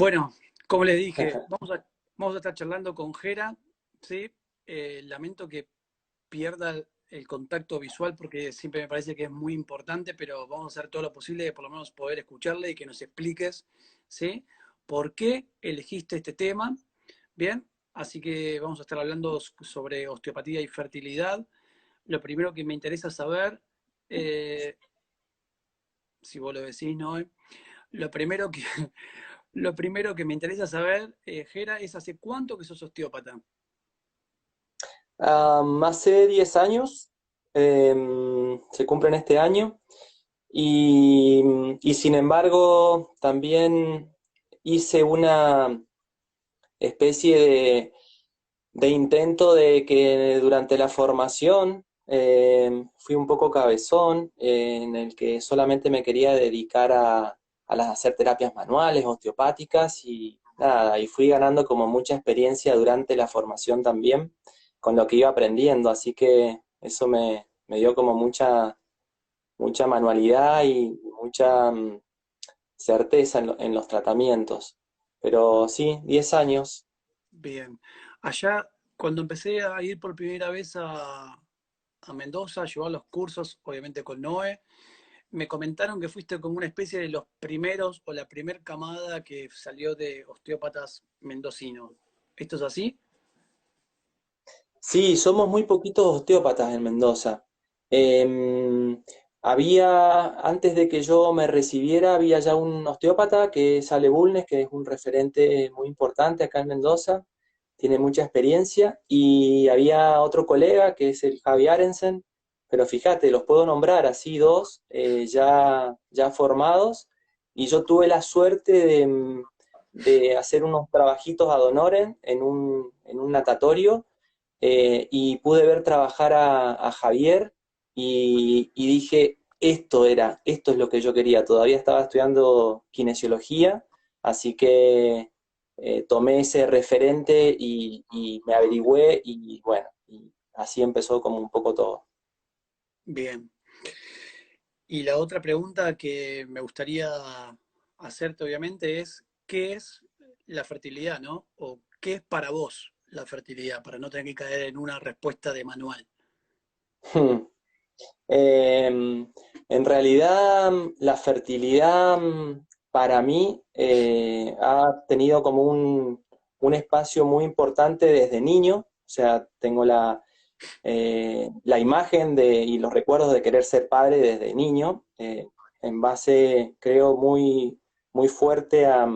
Bueno, como les dije, vamos a estar charlando con Gera, ¿sí? Lamento que pierda el contacto visual porque siempre me parece que es muy importante, pero vamos a hacer todo lo posible de por lo menos poder escucharle y que nos expliques, ¿sí? ¿Por qué elegiste este tema? Bien, así que vamos a estar hablando sobre osteopatía y fertilidad. Lo primero que me interesa saber, eh, si vos lo decís, ¿no? Lo primero que, lo primero que me interesa saber, Gera, es hace cuánto que sos osteópata. Hace 10 años, se cumplen este año, y, y sin embargo también hice una especie de intento de que durante la formación fui un poco cabezón, en el que solamente me quería dedicar a las hacer terapias manuales, osteopáticas y nada, y fui ganando como mucha experiencia durante la formación también con lo que iba aprendiendo, así que eso me dio como mucha manualidad y mucha certeza en los tratamientos. Pero sí, 10 años. Bien. Allá, cuando empecé a ir por primera vez a Mendoza, a llevar los cursos, obviamente con Noé, me comentaron que fuiste como una especie de los primeros o la primer camada que salió de osteópatas mendocinos. ¿Esto es así? Sí, somos muy poquitos osteópatas en Mendoza. Em, Antes de que yo me recibiera, había ya un osteópata que es Ale Bulnes, que es un referente muy importante acá en Mendoza, tiene mucha experiencia, y había otro colega que es el Javi Arensen, pero fíjate, los puedo nombrar así dos, ya formados, y yo tuve la suerte de hacer unos trabajitos ad honorem en un natatorio, y pude ver trabajar a Javier y dije, esto es lo que yo quería. Todavía estaba estudiando kinesiología, así que tomé ese referente y me averigüé y bueno, y así empezó como un poco todo. Bien. Y la otra pregunta que me gustaría hacerte, obviamente, es ¿qué es la fertilidad, no? O ¿qué es para vos la fertilidad? Para no tener que caer en una respuesta de manual. En realidad, la fertilidad para mí ha tenido como un espacio muy importante desde niño. O sea, tengo la imagen y los recuerdos de querer ser padre desde niño, en base, creo, muy fuerte a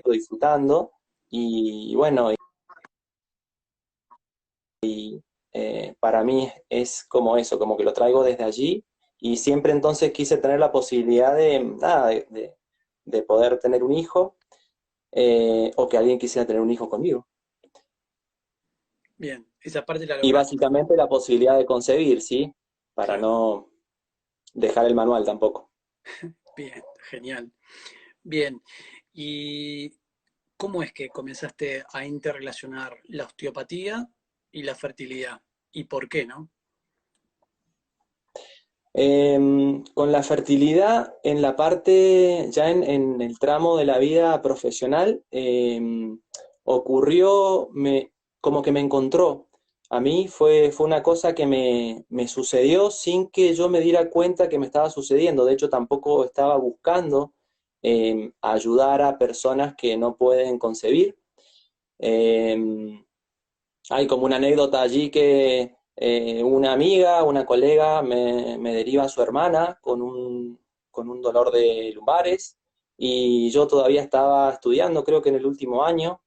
disfrutando. Y bueno, para mí es como eso, como que lo traigo desde allí, y siempre entonces quise tener la posibilidad de, nada, de poder tener un hijo, o que alguien quisiera tener un hijo conmigo. Bien, esa parte la Y lograste. básicamente la posibilidad de concebir, ¿sí? Para Claro. no dejar el manual tampoco. Bien, genial. Bien. ¿Y cómo es que comenzaste a interrelacionar la osteopatía y la fertilidad? ¿Y por qué, no? Con la fertilidad, en la parte, ya en el tramo de la vida profesional, ocurrió, como que me encontró. A mí fue una cosa que me sucedió sin que yo me diera cuenta que me estaba sucediendo. De hecho, tampoco estaba buscando ayudar a personas que no pueden concebir. Em, Hay como una anécdota allí que una amiga, una colega me deriva a su hermana con un dolor de lumbares, y yo todavía estaba estudiando, creo que en el último año,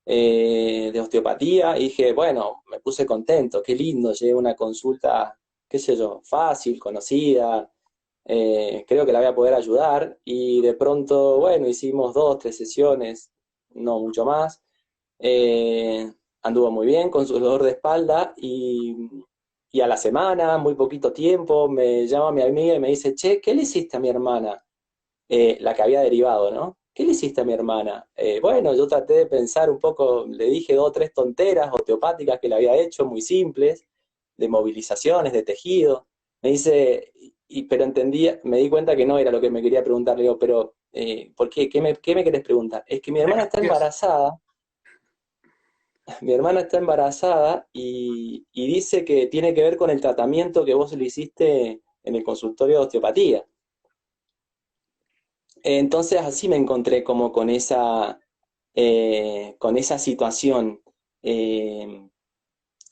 de osteopatía, y dije, bueno, me puse contento, qué lindo, llegué a una consulta, qué sé yo, fácil, conocida, creo que la voy a poder ayudar, y de pronto, bueno, hicimos 2, 3 sesiones, no mucho más. eh, Anduvo muy bien con su dolor de espalda, y a la semana, muy poquito tiempo, me llama mi amiga y me dice, che, ¿qué le hiciste a mi hermana? La que había derivado, ¿no? ¿Qué le hiciste a mi hermana? Bueno, yo traté de pensar un poco, le dije 2 o 3 tonteras osteopáticas que le había hecho, muy simples, de movilizaciones, de tejido. Me dice, pero entendía, me di cuenta que no era lo que me quería preguntar. Le digo, pero ¿Por qué? ¿Qué me querés preguntar? Es que mi hermana está Nervioso. embarazada, mi hermana está embarazada y dice que tiene que ver con el tratamiento que vos le hiciste en el consultorio de osteopatía. Entonces así me encontré como con esa situación. Eh,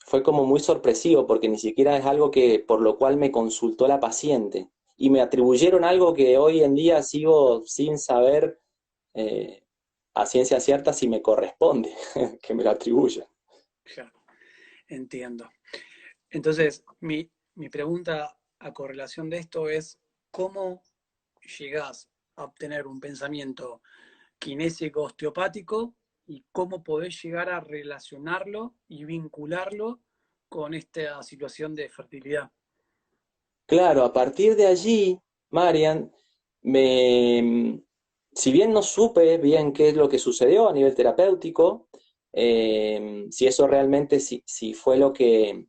Fue como muy sorpresivo porque ni siquiera es algo que por lo cual me consultó la paciente y me atribuyeron algo que hoy en día sigo sin saber eh, a ciencia cierta si me corresponde que me lo atribuyan. Claro, entiendo. Entonces, mi pregunta a correlación de esto es, ¿cómo llegás a obtener un pensamiento kinésico osteopático y cómo podés llegar a relacionarlo y vincularlo con esta situación de fertilidad? Claro, a partir de allí, Marian, me, si bien no supe bien qué es lo que sucedió a nivel terapéutico, si eso realmente si fue lo que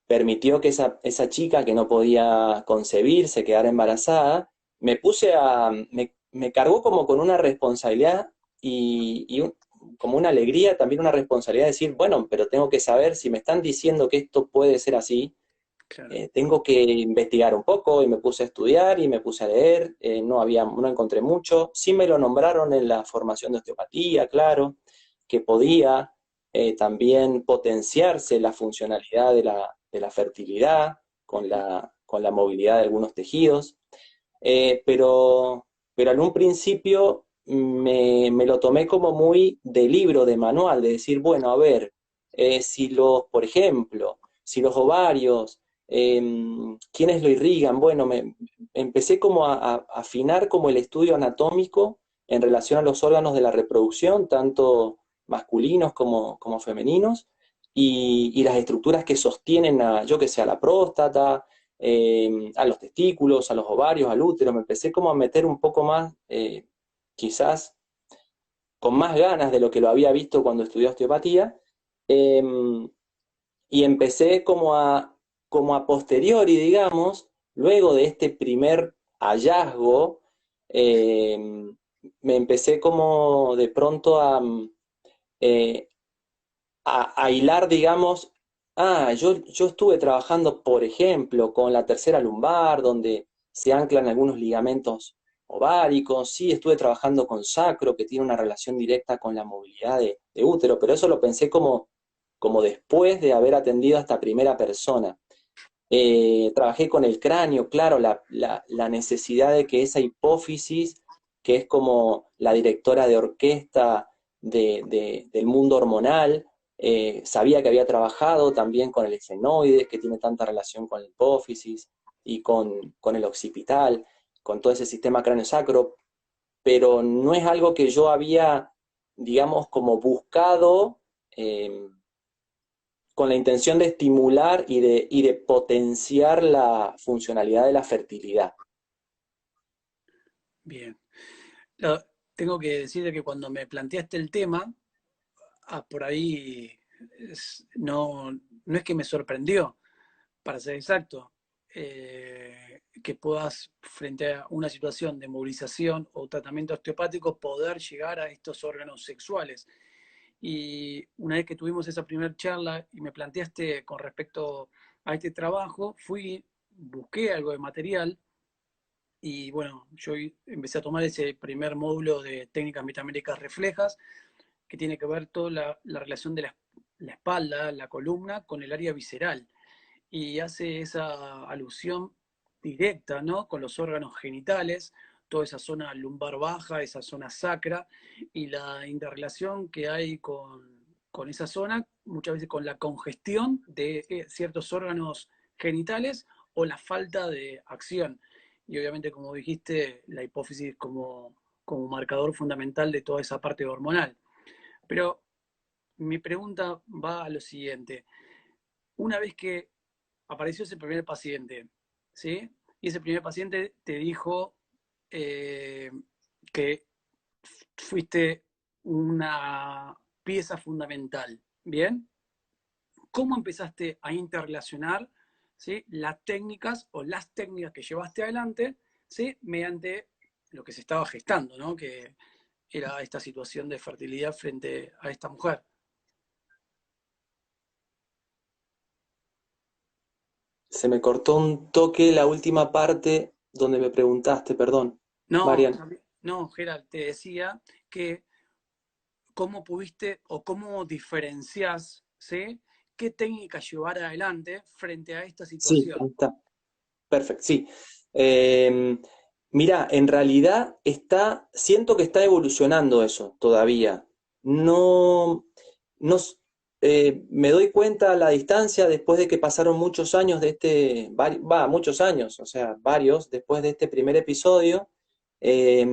permitió que esa chica que no podía concebir se quedara embarazada, me cargó como con una responsabilidad como una alegría, también una responsabilidad de decir, bueno, pero tengo que saber si me están diciendo que esto puede ser así, Claro, tengo que investigar un poco y me puse a estudiar y me puse a leer, no encontré mucho, sí me lo nombraron en la formación de osteopatía, claro, que podía también potenciarse la funcionalidad de la fertilidad con la movilidad de algunos tejidos, eh, pero, pero en un principio me lo tomé como muy de libro, de manual, de decir, bueno, a ver, por ejemplo, si los ovarios, ¿quiénes lo irrigan? Bueno, empecé como a afinar como el estudio anatómico en relación a los órganos de la reproducción, tanto masculinos como femeninos, y las estructuras que sostienen yo que sé, a la próstata, a los testículos, a los ovarios, al útero. Me empecé como a meter un poco más, quizás con más ganas de lo que lo había visto cuando estudié osteopatía, eh, y empecé como a posteriori, digamos, luego de este primer hallazgo, eh, me empecé como de pronto eh, a hilar, digamos, yo estuve trabajando, por ejemplo, con la tercera lumbar, donde se anclan algunos ligamentos ováricos, sí, estuve trabajando con sacro, que tiene una relación directa con la movilidad de útero, pero eso lo pensé como después de haber atendido a esta primera persona. Trabajé con el cráneo, claro, la necesidad de que esa hipófisis, que es como la directora de orquesta del mundo hormonal, sabía que había trabajado también con el esfenoide, que tiene tanta relación con la hipófisis, y con el occipital, con todo ese sistema cráneo-sacro, pero no es algo que yo había, digamos, como buscado. Con la intención de estimular y de potenciar la funcionalidad de la fertilidad. bien. Lo- Tengo que decirte que cuando me planteaste el tema, por ahí no es que me sorprendió, para ser exacto, que puedas, frente a una situación de movilización o tratamiento osteopático, poder llegar a estos órganos sexuales. Y una vez que tuvimos esa primera charla y me planteaste con respecto a este trabajo, busqué algo de material y bueno, yo empecé a tomar ese primer módulo de técnicas metamétricas reflejas, que tiene que ver toda la relación de la espalda, la columna, con el área visceral. Y hace esa alusión directa, ¿no? Con los órganos genitales, toda esa zona lumbar baja, esa zona sacra, y la interrelación que hay con esa zona, muchas veces con la congestión de ciertos órganos genitales o la falta de acción. Y obviamente, como dijiste, la hipófisis como marcador fundamental de toda esa parte hormonal. Pero mi pregunta va a lo siguiente. Una vez que apareció ese primer paciente, ¿sí? Y ese primer paciente te dijo eh, que fuiste una pieza fundamental, ¿bien? ¿Cómo empezaste a interrelacionar, ¿sí?, las técnicas que llevaste adelante ¿sí? Mediante lo que se estaba gestando, ¿no? Que era esta situación de fertilidad frente a esta mujer. Se me cortó un toque la última parte donde me preguntaste, perdón, No, Marian. no, Gerald, te decía que cómo pudiste o cómo diferenciás, ¿sí? ¿Qué técnica llevar adelante frente a esta Sí, situación? ahí está. Perfecto, sí. Eh, Mira, en realidad siento que está evolucionando eso todavía. No, no, me doy cuenta a la distancia después de que pasaron muchos años muchos años, o sea, varios, después de este primer episodio. eh,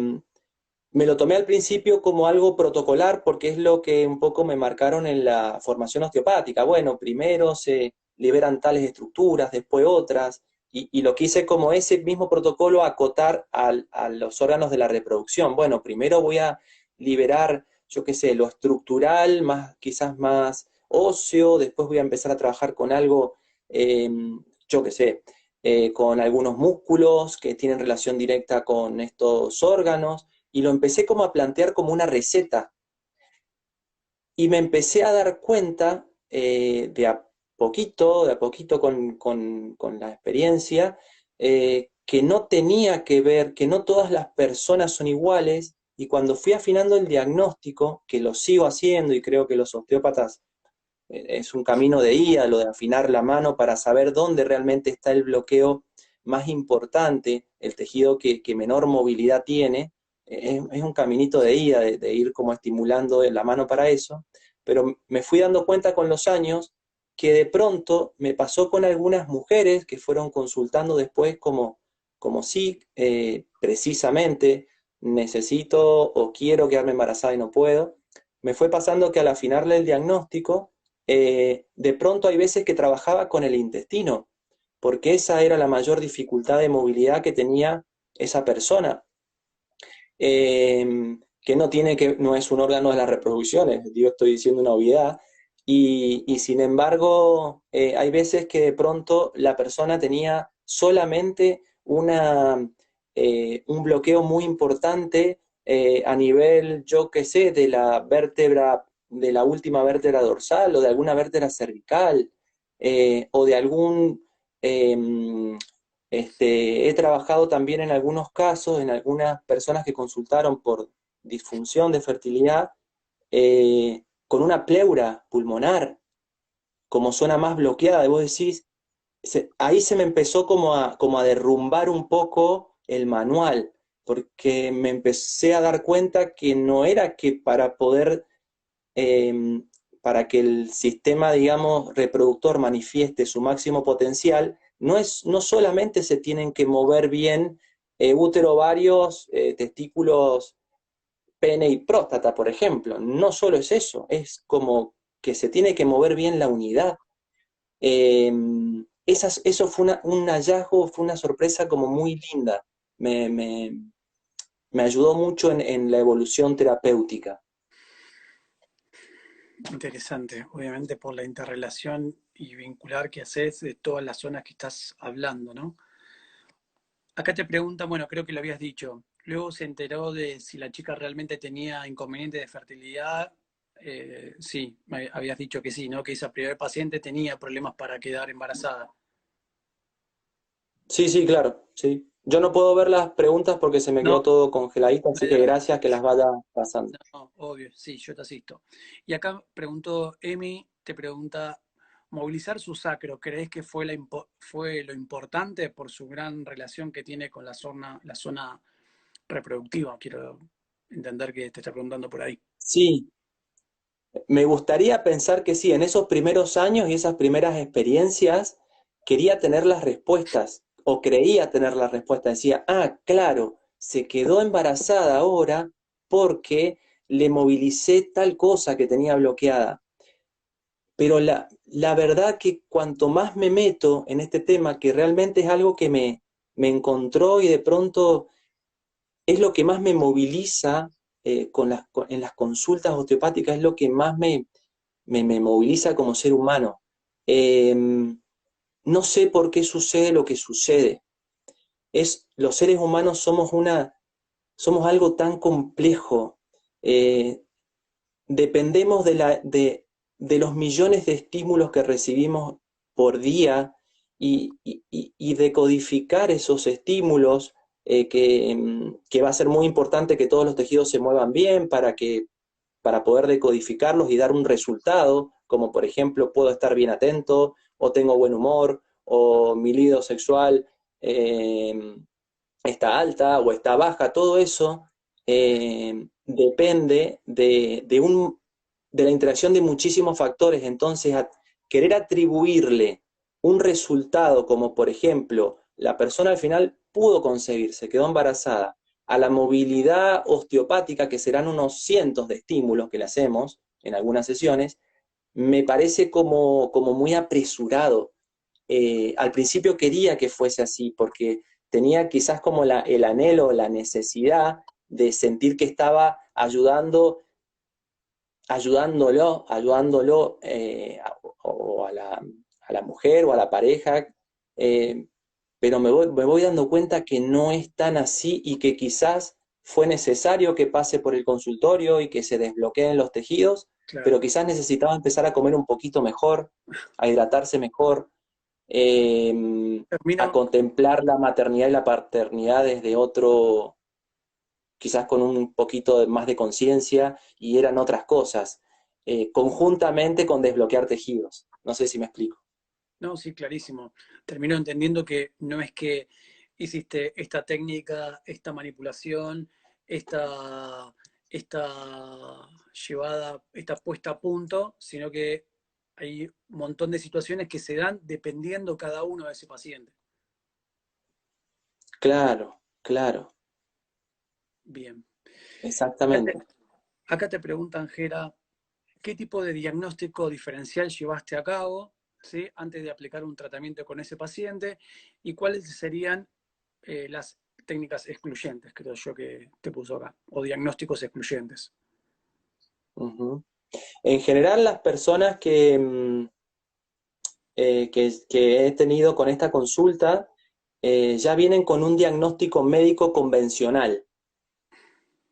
Me lo tomé al principio como algo protocolar porque es lo que un poco me marcaron en la formación osteopática. Bueno, primero se liberan tales estructuras, después otras, y lo quise como ese mismo protocolo acotar a los órganos de la reproducción. Bueno, primero voy a liberar, yo qué sé, lo estructural, quizás más óseo, después voy a empezar a trabajar con algo, eh, yo qué sé, con algunos músculos que tienen relación directa con estos órganos y lo empecé como a plantear como una receta. Y me empecé a dar cuenta de a poquito con la experiencia, que no tenía que ver, que no todas las personas son iguales, y cuando fui afinando el diagnóstico, que lo sigo haciendo y creo que los osteópatas es un camino de ida, lo de afinar la mano para saber dónde realmente está el bloqueo más importante, el tejido que menor movilidad tiene, es un caminito de ida, de ir como estimulando la mano para eso, pero me fui dando cuenta con los años que de pronto me pasó con algunas mujeres que fueron consultando después como sí, precisamente necesito o quiero quedarme embarazada y no puedo. Me fue pasando que al afinarle el diagnóstico, de pronto hay veces que trabajaba con el intestino, porque esa era la mayor dificultad de movilidad que tenía esa persona, que no es un órgano de la reproducción, yo estoy diciendo una obviedad, y sin embargo, hay veces que de pronto la persona tenía solamente un bloqueo muy importante a nivel, yo qué sé, de la vértebra, de la última vértebra dorsal o de alguna vértebra cervical, o de algún he trabajado también en algunos casos, en algunas personas que consultaron por disfunción de fertilidad, con una pleura pulmonar, como zona más bloqueada, y vos decís, ahí se me empezó como a derrumbar un poco el manual, porque me empecé a dar cuenta que no era que eh, para que el sistema, digamos, reproductor manifieste su máximo potencial, no solamente se tienen que mover bien útero, ovarios, testículos, pene y próstata, por ejemplo. No solo es eso, es como que se tiene que mover bien la unidad. Eh, Eso fue un hallazgo, fue una sorpresa como muy linda. Me, me, Me ayudó mucho en la evolución terapéutica. Interesante, obviamente por la interrelación y vincular que haces de todas las zonas que estás hablando, ¿no? Acá te preguntan, bueno, creo que lo habías dicho, luego se enteró de si la chica realmente tenía inconveniente de fertilidad. Sí, me habías dicho que sí, ¿no? Que esa primer paciente tenía problemas para quedar embarazada. Sí, sí, claro, sí. Yo no puedo ver las preguntas porque se me quedó No, todo congeladito, así dale, que dale. gracias que las vaya pasando. No, obvio, sí, yo te asisto. Y acá preguntó Emi, te pregunta, movilizar su sacro, ¿crees que fue, fue lo importante por su gran relación que tiene con la zona reproductiva? Quiero entender que te está preguntando por ahí. Sí, me gustaría pensar que sí, en esos primeros años y esas primeras experiencias quería tener las respuestas o creía tener las respuestas. Decía, ah, claro, se quedó embarazada ahora porque le movilicé tal cosa que tenía bloqueada. Pero la verdad que cuanto más me meto en este tema, que realmente es algo que me encontró y de pronto es lo que más me moviliza en las consultas osteopáticas, es lo que más me moviliza como ser humano. No sé por qué sucede lo que sucede. los seres humanos somos algo tan complejo. eh, Dependemos de los millones de estímulos que recibimos por día y decodificar esos estímulos, que va a ser muy importante que todos los tejidos se muevan bien para poder decodificarlos y dar un resultado, como por ejemplo puedo estar bien atento, o tengo buen humor, o mi libido sexual eh, está alta o está baja. Todo eso depende de la interacción de muchísimos factores. Entonces, querer atribuirle un resultado como, por ejemplo, la persona al final pudo concebir, se quedó embarazada, a la movilidad osteopática, que serán unos cientos de estímulos que le hacemos en algunas sesiones, me parece como muy apresurado. Al principio quería que fuese así, porque tenía quizás como el anhelo, la necesidad de sentir que estaba ayudándolo o a la mujer o a la pareja, eh, pero me voy dando cuenta que no es tan así y que quizás fue necesario que pase por el consultorio y que se desbloqueen los tejidos, pero Claro. quizás necesitaba empezar a comer un poquito mejor, a hidratarse mejor, eh, a Termino, contemplar la maternidad y la paternidad desde otro, quizás con un poquito más de conciencia, y eran otras cosas, conjuntamente con desbloquear tejidos. No sé si me explico. no, sí, clarísimo. Termino entendiendo que no es que hiciste esta técnica, esta manipulación, esta, esta llevada, esta puesta a punto, sino que hay un montón de situaciones que se dan dependiendo cada uno de ese paciente. Claro, claro, Bien. Acá te, exactamente. acá te preguntan, Gera, ¿qué tipo de diagnóstico diferencial llevaste a cabo, ¿sí?, antes de aplicar un tratamiento con ese paciente? ¿Y cuáles serían las técnicas excluyentes, creo yo que te puso acá, o diagnósticos excluyentes? Ujú. En general, las personas que he tenido con esta consulta ya vienen con un diagnóstico médico convencional,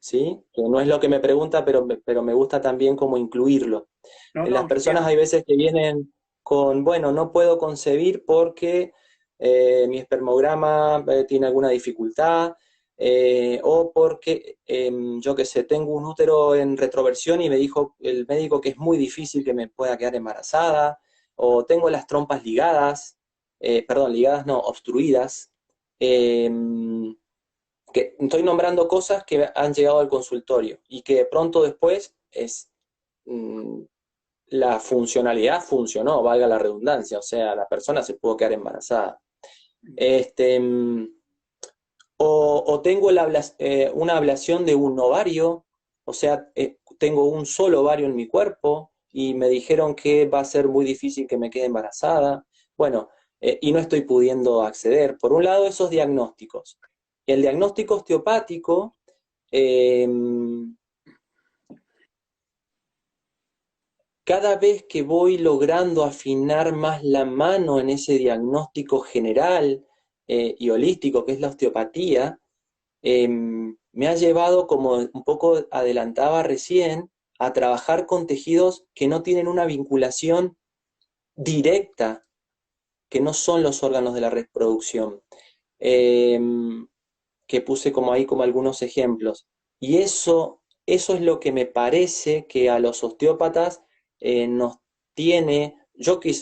¿sí? Que no es lo que me pregunta, pero me gusta también como incluirlo. No, Las no, personas bien. hay veces que vienen con, bueno, no puedo concebir porque mi espermograma tiene alguna dificultad, o porque, yo qué sé, tengo un útero en retroversión y me dijo el médico que es muy difícil que me pueda quedar embarazada, o tengo las trompas ligadas, perdón, ligadas no, obstruidas. eh, que estoy nombrando cosas que han llegado al consultorio y que de pronto después mm, la funcionalidad funcionó, valga la redundancia, o sea, la persona se pudo quedar embarazada. Este, o tengo una ablación de un ovario, o sea, tengo un solo ovario en mi cuerpo y me dijeron que va a ser muy difícil que me quede embarazada. Bueno, y no estoy pudiendo acceder. Por un lado, esos diagnósticos. El diagnóstico osteopático, eh, cada vez que voy logrando afinar más la mano en ese diagnóstico general y holístico que es la osteopatía, me ha llevado, como un poco adelantaba recién, a trabajar con tejidos que no tienen una vinculación directa, que no son los órganos de la reproducción, eh, que puse como ahí como algunos ejemplos. Y eso es lo que me parece que a los osteópatas nos tiene,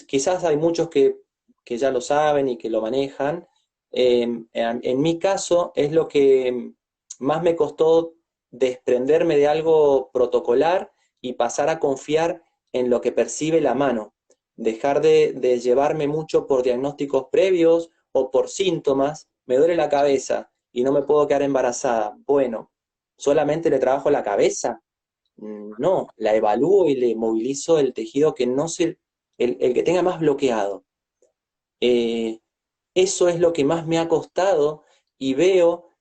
quizás hay muchos que ya lo saben y que lo manejan. En mi caso es lo que más me costó desprenderme de algo protocolar y pasar a confiar en lo que percibe la mano. Dejar de llevarme mucho por diagnósticos previos o por síntomas. Me duele la cabeza y no me puedo quedar embarazada. Bueno, ¿solamente le trabajo la cabeza? No, la evalúo y le movilizo el tejido que no se, el que tenga más bloqueado. Eh, Eso es lo que más me ha costado y veo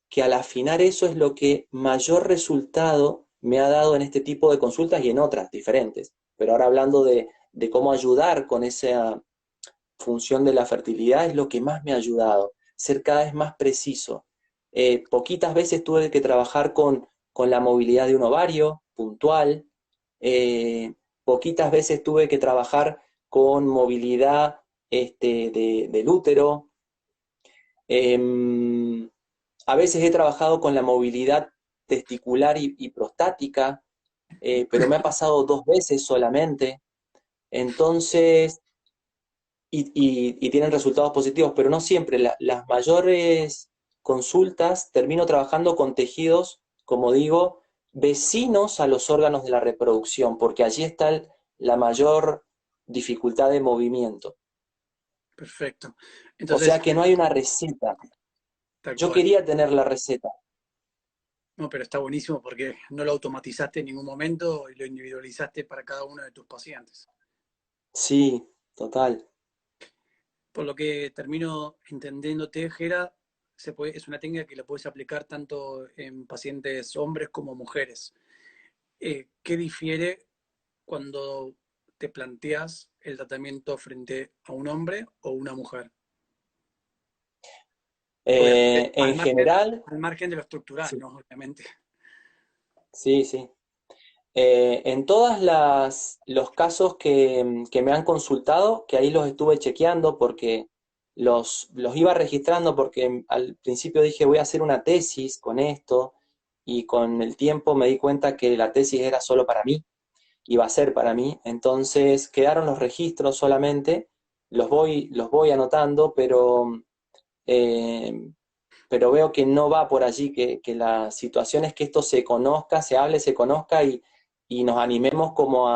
que al afinar eso es lo que mayor resultado me ha dado en este tipo de consultas y en otras diferentes. Pero ahora hablando de cómo ayudar con esa función de la fertilidad es lo que más me ha ayudado. ser cada vez más preciso. Poquitas veces tuve que trabajar con la movilidad de un ovario puntual, poquitas veces tuve que trabajar con movilidad del útero. A veces he trabajado con la movilidad testicular y prostática, pero me ha pasado 2 veces solamente. Entonces, y tienen resultados positivos, pero no siempre. Las mayores consultas termino trabajando con tejidos, como digo, vecinos a los órganos de la reproducción, porque allí está la mayor dificultad de movimiento. Perfecto. O Entonces, sea que no hay una receta. tal Yo cual. quería tener la receta. No, pero está buenísimo porque no lo automatizaste en ningún momento y lo individualizaste para cada uno de tus pacientes. Sí, total. Por lo que termino entendiéndote, Gera, es una técnica que la puedes aplicar tanto en pacientes hombres como mujeres. ¿Qué difiere cuando te planteas el tratamiento frente a un hombre o una mujer? Obviamente, En general, al margen de lo estructural, sí, ¿no? Obviamente. sí, sí. En todas los casos que me han consultado, que ahí los estuve chequeando porque los iba registrando porque al principio dije voy a hacer una tesis con esto y con el tiempo me di cuenta que la tesis era solo para mí, iba a ser para mí, entonces quedaron los registros solamente, los voy anotando, eh, pero veo que no va por allí, que la situación es que esto se conozca, se hable, se conozca y nos animemos como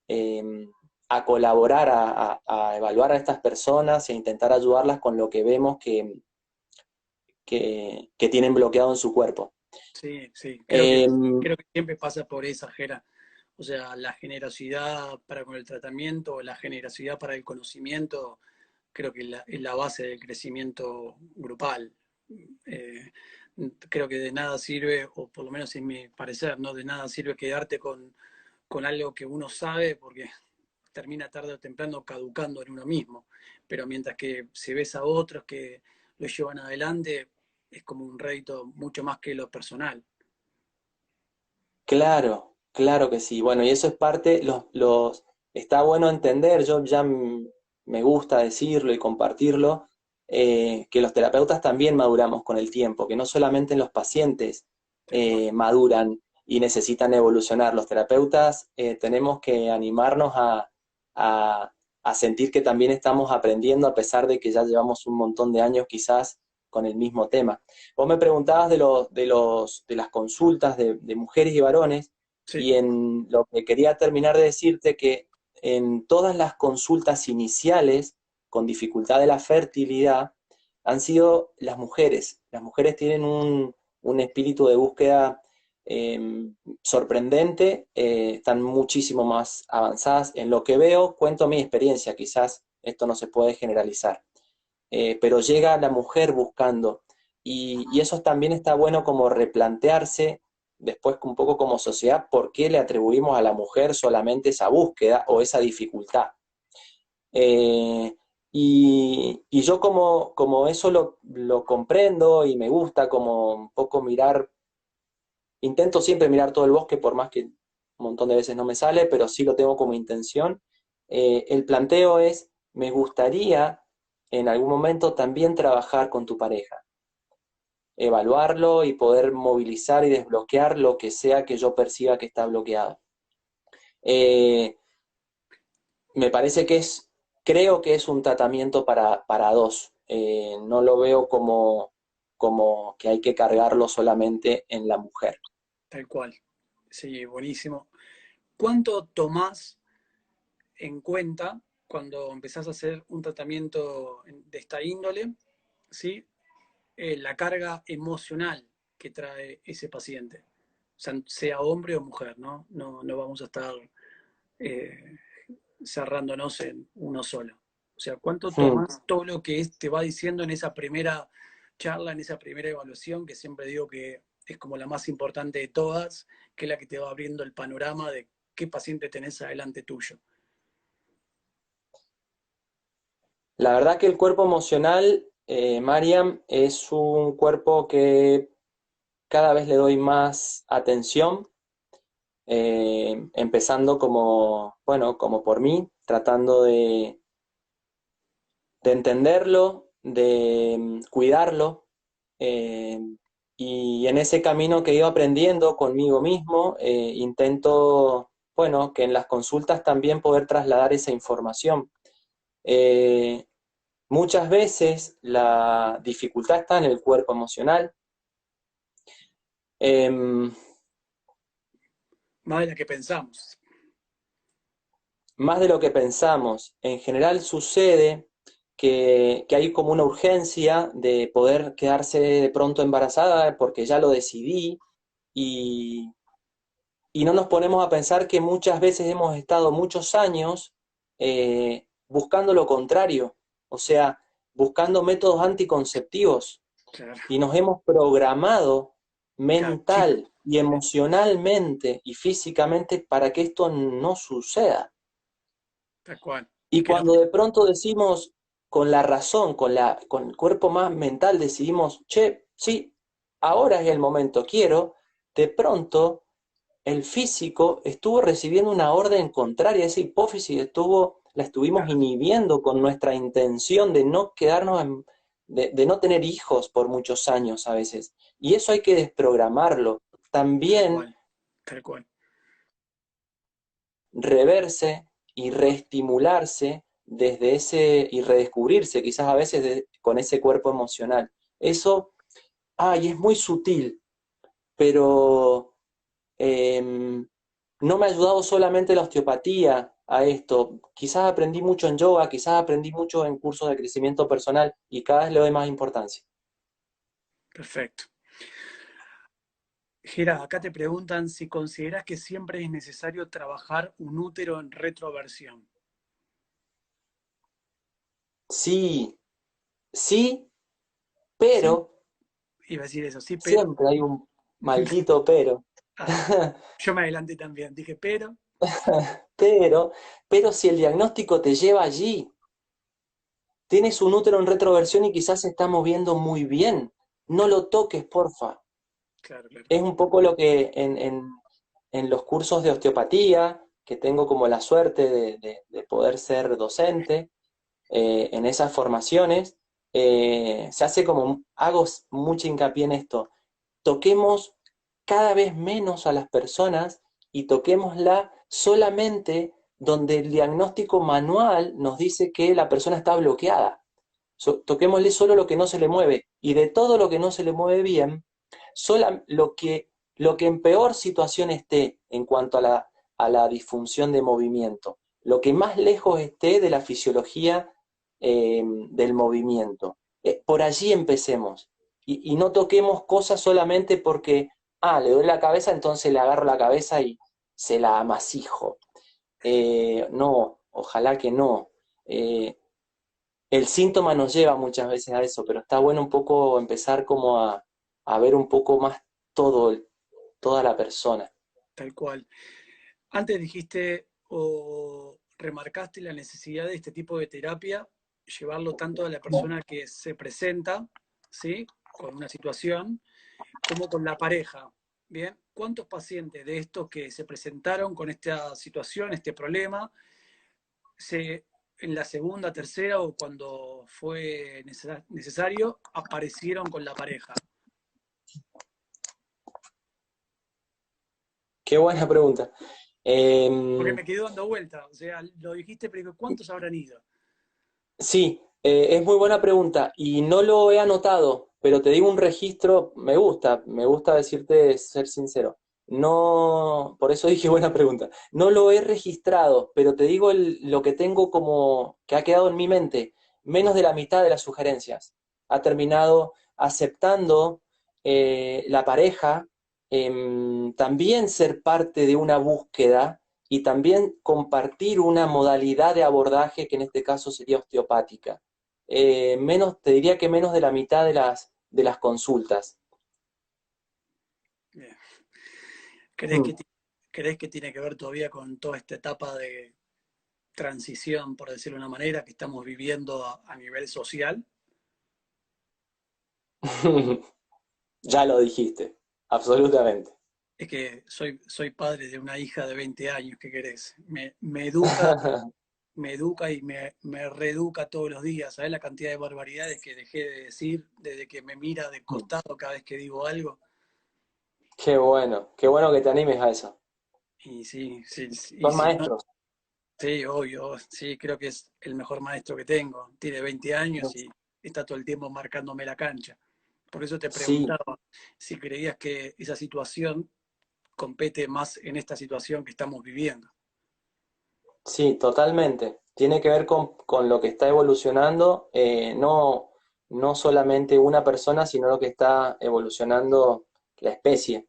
eh, a colaborar, a evaluar a estas personas e intentar ayudarlas con lo que vemos que tienen bloqueado en su cuerpo. Sí, sí, Eh, creo que siempre pasa por esa, Jera. O sea, la generosidad para con el tratamiento, la generosidad para el conocimiento, creo que es la base del crecimiento grupal. Eh, Creo que de nada sirve, o por lo menos en mi parecer, ¿no? De nada sirve quedarte con algo que uno sabe, porque termina tarde o temprano caducando en uno mismo. Pero mientras que si ves a otros que lo llevan adelante, es como un rédito mucho más que lo personal. claro, claro que sí. Bueno, y eso es parte, está bueno entender, yo ya me gusta decirlo y compartirlo, que los terapeutas también maduramos con el tiempo, que no solamente los pacientes Tal cual. maduran y necesitan evolucionar, los terapeutas tenemos que animarnos a, a sentir que también estamos aprendiendo a pesar de que ya llevamos un montón de años quizás con el mismo tema. Vos me preguntabas de las consultas de mujeres y varones, Sí, y en lo que quería terminar de decirte que en todas las consultas iniciales con dificultad de la fertilidad han sido las mujeres. Las mujeres tienen un espíritu de búsqueda sorprendente, están muchísimo más avanzadas. En lo que veo, cuento mi experiencia, quizás esto no se puede generalizar, pero llega la mujer buscando. Y eso también está bueno como replantearse después un poco como sociedad por qué le atribuimos a la mujer solamente esa búsqueda o esa dificultad. Eh, y yo como eso lo comprendo y me gusta como un poco mirar, intento siempre mirar todo el bosque por más que un montón de veces no me sale, pero sí lo tengo como intención. El planteo es, me gustaría en algún momento también trabajar con tu pareja, evaluarlo y poder movilizar y desbloquear lo que sea que yo perciba que está bloqueado. Eh, Me parece creo que es un tratamiento para dos. No lo veo como que hay que cargarlo solamente en la mujer. tal cual. Sí, buenísimo. ¿Cuánto tomás en cuenta cuando empezás a hacer un tratamiento de esta índole, ¿sí? La carga emocional que trae ese paciente? O sea hombre o mujer, ¿no? No vamos a estar eh, cerrándonos en uno solo. O sea, ¿cuánto Hmm. tomas todo lo que te va diciendo en esa primera charla, en esa primera evaluación, que siempre digo que es como la más importante de todas, que es la que te va abriendo el panorama de qué paciente tenés adelante tuyo? La verdad que el cuerpo emocional Mariam, es un cuerpo que cada vez le doy más atención, empezando como, bueno, como por mí, tratando de entenderlo, de cuidarlo, eh, y en ese camino que he ido aprendiendo conmigo mismo, intento, bueno, que en las consultas también poder trasladar esa información. Eh, Muchas veces la dificultad está en el cuerpo emocional. Em, Más de la que pensamos. Más de lo que pensamos. En general sucede que hay como una urgencia de poder quedarse de pronto embarazada porque ya lo decidí y, y no nos ponemos a pensar que muchas veces hemos estado muchos años buscando lo contrario, o sea, buscando métodos anticonceptivos Claro, y nos hemos programado claro, chip, mental y emocionalmente y físicamente para que esto no suceda. tal cual. Y Y que no, cuando de pronto decimos con la razón, con el cuerpo más mental, decidimos, che, sí, ahora es el momento, quiero, de pronto el físico estuvo recibiendo una orden contraria, esa hipófisis la estuvimos claro, inhibiendo con nuestra intención de no quedarnos, de no tener hijos por muchos años a veces. Y eso hay que desprogramarlo. tal También cual, tal cual. reverse y reestimularse desde ese, y redescubrirse quizás a veces con ese cuerpo emocional. Eso, ay, es muy sutil, pero no me ha ayudado solamente la osteopatía a esto. Quizás aprendí mucho en yoga, quizás aprendí mucho en cursos de crecimiento personal y cada vez le doy más importancia. Perfecto. Gera, acá te preguntan si consideras que siempre es necesario trabajar un útero en retroversión. Sí, sí, Sí, pero, iba a decir eso, sí, pero. siempre hay un maldito pero. Ah, yo me adelanté también, dije, pero, Pero, pero si el diagnóstico te lleva allí, tienes un útero en retroversión y quizás se está moviendo muy bien, no lo toques, porfa. claro, claro. Es un poco lo que en los cursos de osteopatía, que tengo como la suerte de poder ser docente, en esas formaciones, se hace como, hago mucho hincapié en esto, toquemos cada vez menos a las personas y toquémosla solamente donde el diagnóstico manual nos dice que la persona está bloqueada. Toquémosle solo lo que no se le mueve y de todo lo que no se le mueve bien, lo que en peor situación esté en cuanto a la disfunción de movimiento, lo que más lejos esté de la fisiología del movimiento. Por allí empecemos y no toquemos cosas solamente porque, le duele la cabeza, entonces le agarro la cabeza y se la amasijo. No, ojalá que no. El síntoma nos lleva muchas veces a eso, pero está bueno un poco empezar como a ver un poco más todo, toda la persona. Tal cual. Antes dijiste o remarcaste la necesidad de este tipo de terapia, llevarlo tanto a la persona que se presenta, ¿sí? Con una situación, como con la pareja. Bien, ¿cuántos pacientes de estos que se presentaron con esta situación, este problema, en la segunda, tercera o cuando fue necesario, aparecieron con la pareja? Qué buena pregunta. Porque Eh, me quedó dando vuelta, o sea, lo dijiste, pero ¿cuántos habrán ido? sí, es muy buena pregunta y no lo he anotado, pero te digo un registro, me gusta decirte, ser sincero. No, por eso dije buena pregunta. No lo he registrado, pero te digo lo que tengo como que ha quedado en mi mente. Menos de la mitad de las sugerencias. Ha terminado aceptando la pareja, también ser parte de una búsqueda y también compartir una modalidad de abordaje que en este caso sería osteopática. Te diría que menos de la mitad de las consultas. Bien. ¿Crees que, Mm. ti- ¿Crees que tiene que ver todavía con toda esta etapa de transición, por decirlo de una manera, que estamos viviendo a nivel social? Ya lo dijiste, absolutamente. Es que soy padre de una hija de 20 años, ¿qué querés? Me educa y me reeduca todos los días. ¿Sabés la cantidad de barbaridades que dejé de decir desde que me mira de costado cada vez que digo algo? Qué bueno que te animes a eso. Y sí, sí, sí, y Son si no, maestros. sí, obvio, sí, creo que es el mejor maestro que tengo. Tiene 20 años y está todo el tiempo marcándome la cancha. Por eso te Sí, preguntaba si creías que esa situación compete más en esta situación que estamos viviendo. sí, totalmente. Tiene que ver con lo que está evolucionando, no solamente una persona, sino lo que está evolucionando la especie,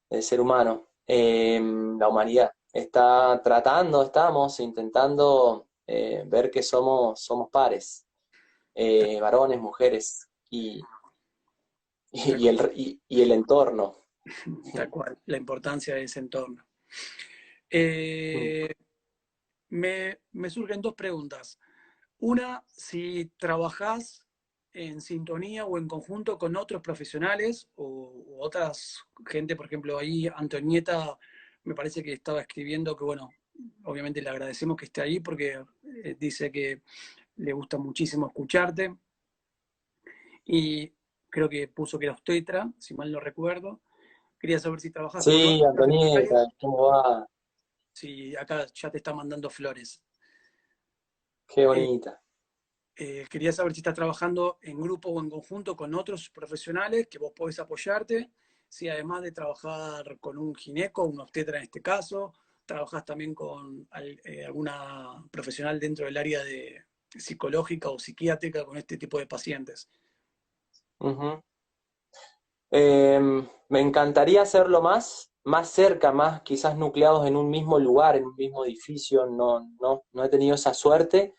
el ser humano, la humanidad. Estamos intentando ver que somos pares, varones, mujeres Tal, y el entorno. tal cual, la importancia de ese entorno. Mm. Eh, me surgen dos preguntas. Una, si trabajás en sintonía o en conjunto con otros profesionales o otras gente, por ejemplo, ahí Antonieta me parece que estaba escribiendo que, bueno, obviamente le agradecemos que esté ahí porque dice que le gusta muchísimo escucharte y creo que puso que era obstetra, si mal no recuerdo. Quería saber si trabajás con Sí, otros profesionales, Antonieta, ¿cómo va? si acá ya te está mandando flores. Qué Eh, bonita. Quería saber si estás trabajando en grupo o en conjunto con otros profesionales que vos podés apoyarte, si además de trabajar con un gineco, un obstetra en este caso, trabajás también con alguna profesional dentro del área de psicológica o psiquiátrica con este tipo de pacientes. Ujú. Me encantaría hacerlo más cerca, más quizás nucleados en un mismo lugar, en un mismo edificio. No he tenido esa suerte.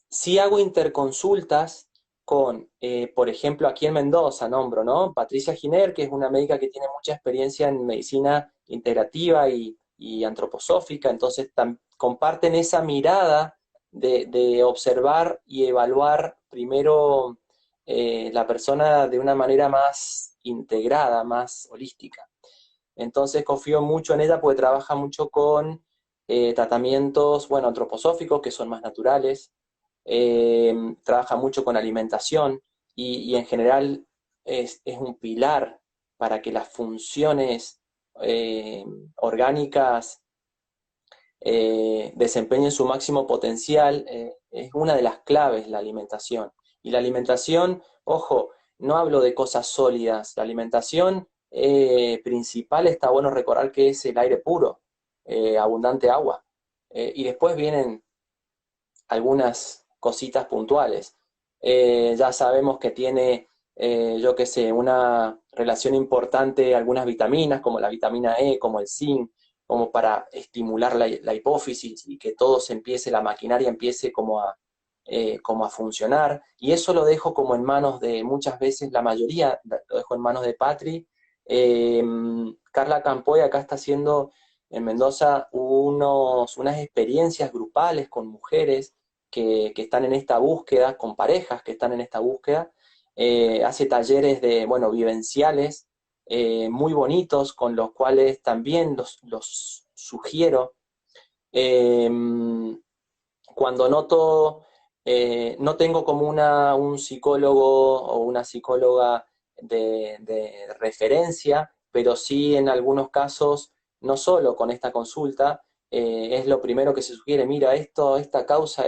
Sí hago interconsultas con, por ejemplo, aquí en Mendoza, nombro, ¿no? Patricia Giner, que es una médica que tiene mucha experiencia en medicina integrativa y antroposófica, entonces comparten esa mirada de observar y evaluar primero la persona de una manera más integrada, más holística. Entonces confío mucho en ella porque trabaja mucho con tratamientos, bueno, antroposóficos, que son más naturales, trabaja mucho con alimentación y en general es un pilar para que las funciones eh, orgánicas desempeñen su máximo potencial. Es una de las claves la alimentación. Y la alimentación, ojo, no hablo de cosas sólidas, la alimentación principal está bueno recordar que es el aire puro, abundante agua. Y después vienen algunas cositas puntuales. Ya sabemos que tiene, yo qué sé, una relación importante algunas vitaminas, como la vitamina E, como el zinc, como para estimular la hipófisis y que todo se empiece, la maquinaria empiece como a funcionar. Y eso lo dejo como en manos de, muchas veces, la mayoría lo dejo en manos de Patri. Eh, Carla Campoy acá está haciendo en Mendoza unas experiencias grupales con mujeres que están en esta búsqueda, con parejas que están en esta búsqueda. Hace talleres de, bueno, vivenciales muy bonitos, con los cuales también los sugiero. Eh, Cuando noto, no tengo como un psicólogo o una psicóloga de referencia, pero sí en algunos casos, no solo con esta consulta, es lo primero que se sugiere, mira, esta causa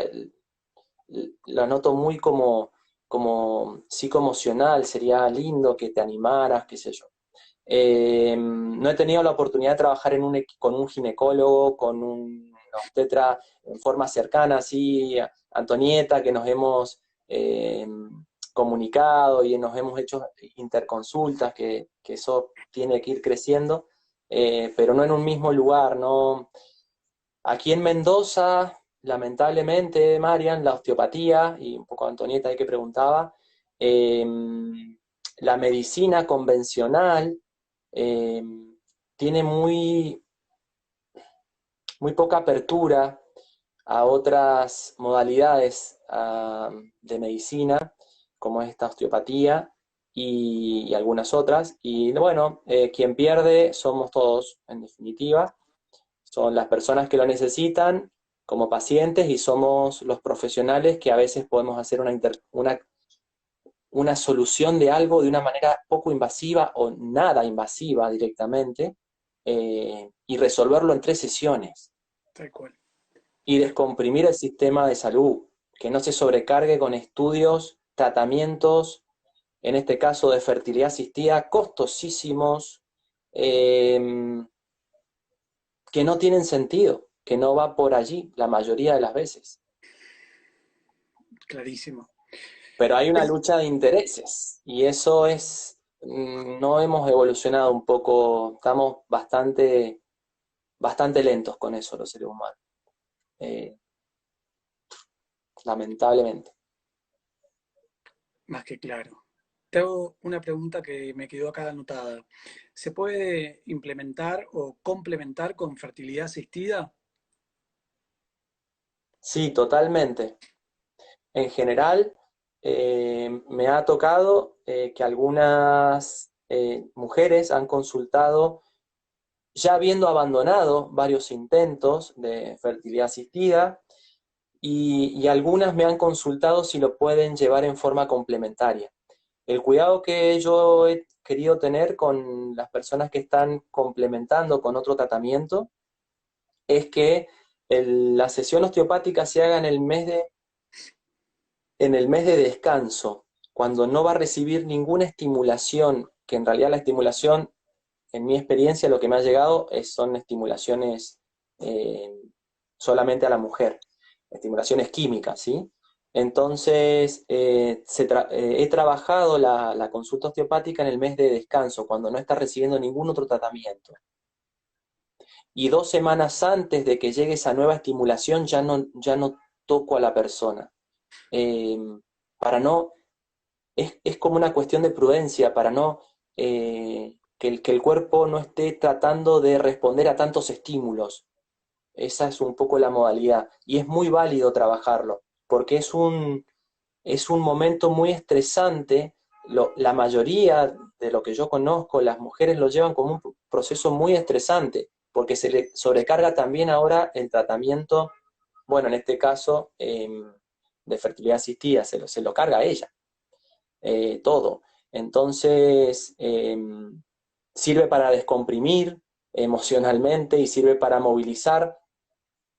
la noto muy como psicoemocional, sería lindo que te animaras, qué sé yo. No he tenido la oportunidad de trabajar con un ginecólogo, con un obstetra en forma cercana, así, Antonieta, que nos hemos comunicado y nos hemos hecho interconsultas, que eso tiene que ir creciendo, pero no en un mismo lugar, ¿no? Aquí en Mendoza, lamentablemente, Marian, la osteopatía, y un poco Antonieta ahí que preguntaba, eh, la medicina convencional eh, tiene muy poca apertura a otras modalidades de medicina, como esta osteopatía. y algunas otras. Y bueno, quien pierde somos todos, en definitiva. Son las personas que lo necesitan como pacientes y somos los profesionales que a veces podemos hacer una solución de algo de una manera poco invasiva o nada invasiva directamente, y resolverlo en 3 sesiones Tal cual. y descomprimir el sistema de salud, que no se sobrecargue con estudios, tratamientos, en este caso de fertilidad asistida, costosísimos, eh, que no tienen sentido, que no va por allí la mayoría de las veces. Clarísimo. Pero hay una Es- lucha de intereses y eso es, no hemos evolucionado un poco, estamos bastante lentos con eso los seres humanos, eh, lamentablemente. Más que claro. Te hago una pregunta que me quedó acá anotada. ¿Se puede implementar o complementar con fertilidad asistida? Sí, totalmente. En general, me ha tocado que algunas mujeres han consultado ya habiendo abandonado varios intentos de fertilidad asistida y algunas me han consultado si lo pueden llevar en forma complementaria. El cuidado que yo he querido tener con las personas que están complementando con otro tratamiento es que la sesión osteopática se haga en el mes de descanso, cuando no va a recibir ninguna estimulación, que en realidad la estimulación, en mi experiencia, lo que me ha llegado son estimulaciones eh, solamente a la mujer, estimulaciones químicas, ¿sí? Entonces, he trabajado la consulta osteopática en el mes de descanso, cuando no está recibiendo ningún otro tratamiento. Y 2 semanas antes de que llegue esa nueva estimulación, ya no toco a la persona. Eh, para no, es como una cuestión de prudencia, para no, que el cuerpo no esté tratando de responder a tantos estímulos. Esa es un poco la modalidad. Y es muy válido trabajarlo, porque es un momento muy estresante. La mayoría de lo que yo conozco, las mujeres lo llevan como un proceso muy estresante, porque se le sobrecarga también ahora el tratamiento, bueno, en este caso, de fertilidad asistida, se lo carga a ella, todo. Entonces, sirve para descomprimir emocionalmente y sirve para movilizar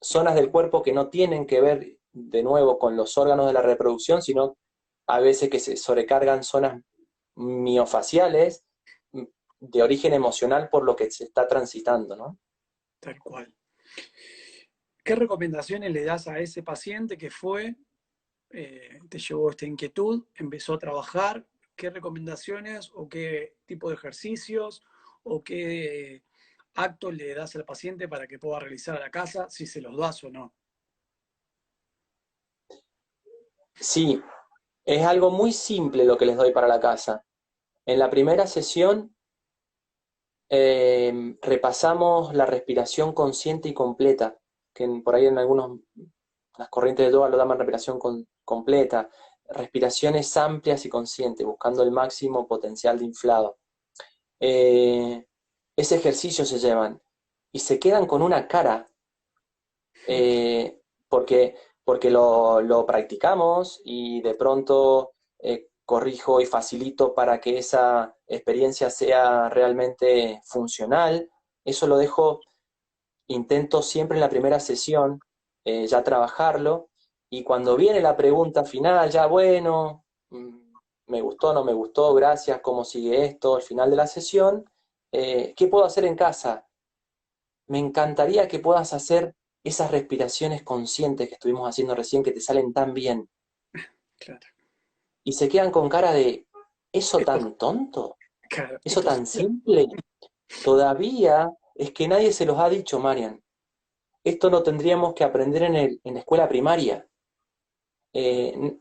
zonas del cuerpo que no tienen que ver de nuevo con los órganos de la reproducción, sino a veces que se sobrecargan zonas miofaciales de origen emocional por lo que se está transitando, ¿no? Tal cual. ¿Qué recomendaciones le das a ese paciente que fue, te llevó esta inquietud, empezó a trabajar? ¿Qué recomendaciones o qué tipo de ejercicios o qué actos le das al paciente para que pueda realizar a la casa, si se los das o no? Sí, es algo muy simple lo que les doy para la casa. En la primera sesión repasamos la respiración consciente y completa, que por ahí en algunos, las corrientes de yoga lo llaman respiración completa, respiraciones amplias y conscientes, buscando el máximo potencial de inflado. Eh, Ese ejercicio se llevan y se quedan con una cara, eh, porque, porque lo practicamos y de pronto corrijo y facilito para que esa experiencia sea realmente funcional. Eso lo dejo, intento siempre en la primera sesión ya trabajarlo, y cuando viene la pregunta final, ya bueno, me gustó, no me gustó, gracias, ¿cómo sigue esto? Al final de la sesión, ¿qué puedo hacer en casa? Me encantaría que puedas hacer esas respiraciones conscientes que estuvimos haciendo recién, que te salen tan bien, Claro. y se quedan con cara de, ¿eso Esto, tan tonto? claro, ¿Eso esto tan sí. simple? Todavía es que nadie se los ha dicho, Marian. Esto lo tendríamos que aprender en la escuela primaria.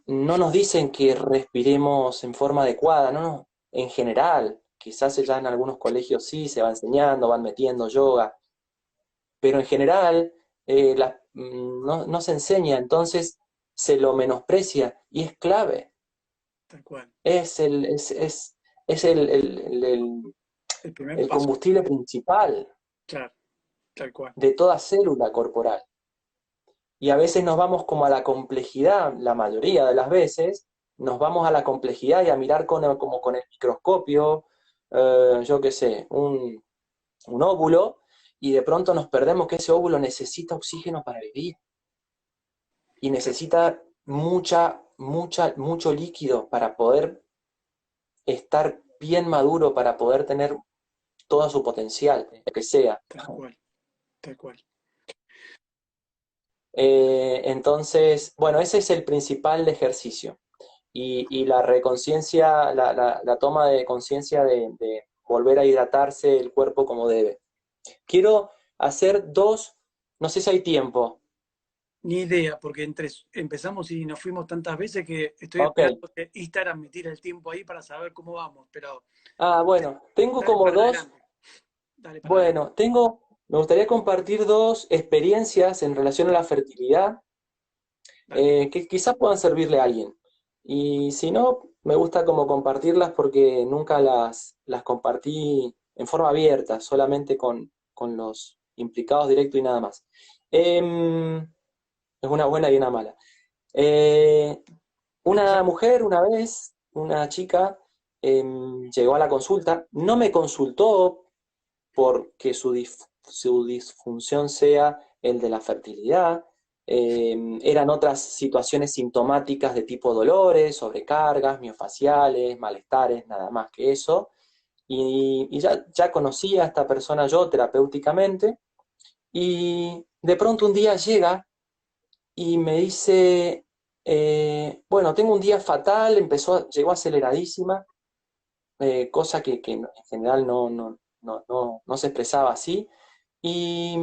No nos dicen que respiremos en forma adecuada, no, no. En general, quizás ya en algunos colegios sí se va enseñando, van metiendo yoga, pero en general no se enseña, entonces se lo menosprecia y es clave. Tal cual. Es es El primer el paso, combustible principal claro, tal cual. de toda célula corporal. Y a veces nos vamos como a la complejidad, la mayoría de las veces, nos vamos a la complejidad y a mirar como con el microscopio, yo qué sé, un óvulo, y de pronto nos perdemos que ese óvulo necesita oxígeno para vivir y necesita mucho líquido para poder estar bien maduro, para poder tener todo su potencial, lo que sea. Tal cual, tal cual. Entonces, bueno, ese es el principal ejercicio. Y la reconciencia, la toma de conciencia de volver a hidratarse el cuerpo como debe. Quiero hacer dos, no sé si hay tiempo. Ni idea, porque empezamos y nos fuimos tantas veces que estoy Ok. esperando que Instagram me tire el tiempo ahí para saber cómo vamos, pero Ah, bueno, tengo dale como para dos, adelante, dale para adelante. bueno, me gustaría compartir dos experiencias en relación a la fertilidad Dale. que quizás puedan servirle a alguien. Y si no, me gusta como compartirlas porque nunca las compartí en forma abierta, solamente con los implicados directos y nada más. Es una buena y una mala. Eh, una Empezá. mujer una vez, una chica, llegó a la consulta, no me consultó porque su disfunción sea el de la fertilidad. Eran otras situaciones sintomáticas de tipo dolores, sobrecargas, miofaciales, malestares, nada más que eso. Y ya conocía a esta persona yo terapéuticamente, y de pronto un día llega y me dice, bueno, tengo un día fatal, llegó aceleradísima, cosa que en general no se expresaba así. Y